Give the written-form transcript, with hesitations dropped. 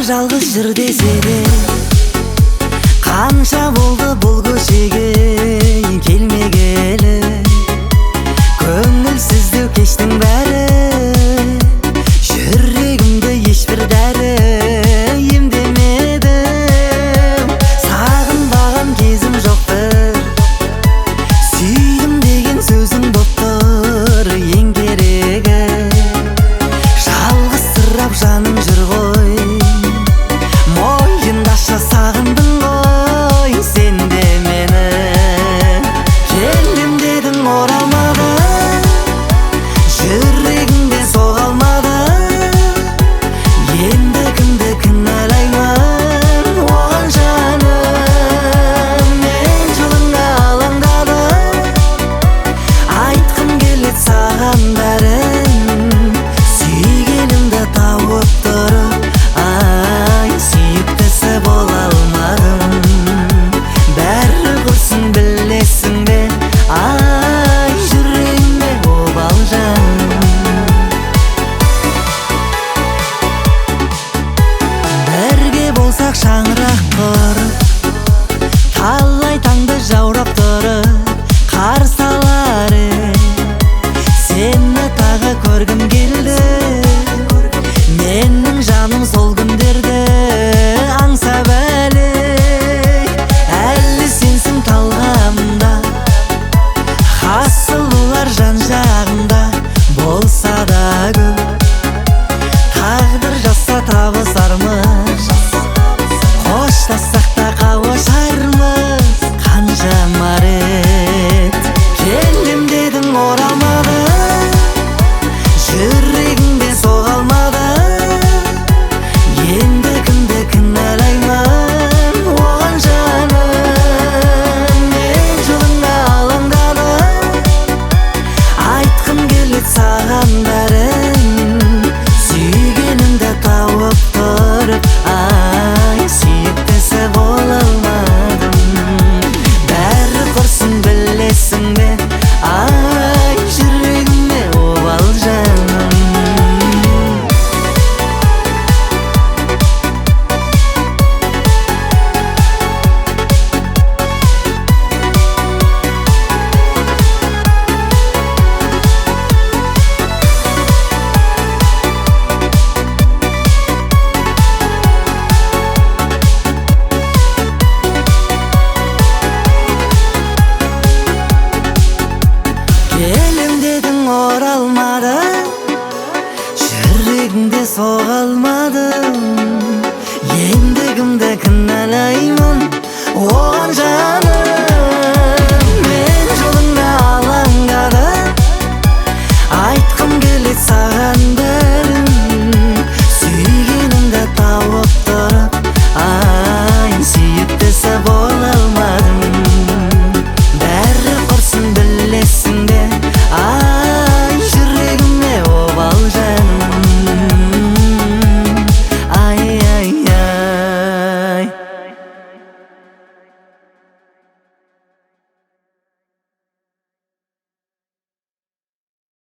жалғыз жүр десе де, қанша болды бұл көшеге келмегелі. Көңілсіздеу кештің бәрі, жүрегімді ешбір дәрі емдемеді. Сағынбаған кезім жоқтыр, сүйдім деген сөзің боп тұр ең керегі. Жалғызсырап жаным жүр ғой, мойындашы сағындың ғой сен де мені. Келдім дедің оралмады, жүрегіңде соға алмады. Енді кімді кінәлаймын оған жаным, мен жолыңа алаңдадым. Айтқым келеді саған бәрін, сүйгенімді тауып тұрып, ай сүйіктісі бола алмадым. Бәрі құрсын білесің бе, ай жүрегіме обал жаным. Бірге болсақ шаңырақ құрып, талай таңды жаурап тұрып қарсы алар ем. Сені тағы көргім келді, менің жаным сол күндерді аңсап әлі. Әлі сенсің талғамда, хас сұлулар жан жағымда. Болса да көп тағдыр жазса табысармыз, қоштассақ та қауышармыз қаншама рет. Келдім дедің оралмады, жүрегіңде соға алмады. Енді кімді кінәлаймын оған жаным, мен жолыңа алаңдадым. Айтқым келеді саған бәрін, сүйгенімді тауып тұрып, ай сүйіктісі бола алмадым. Бәрі құрсын білесің бе, ай жүрегіме обал жаным. Келем дедің оралмады, жүрегіңде соға алмады.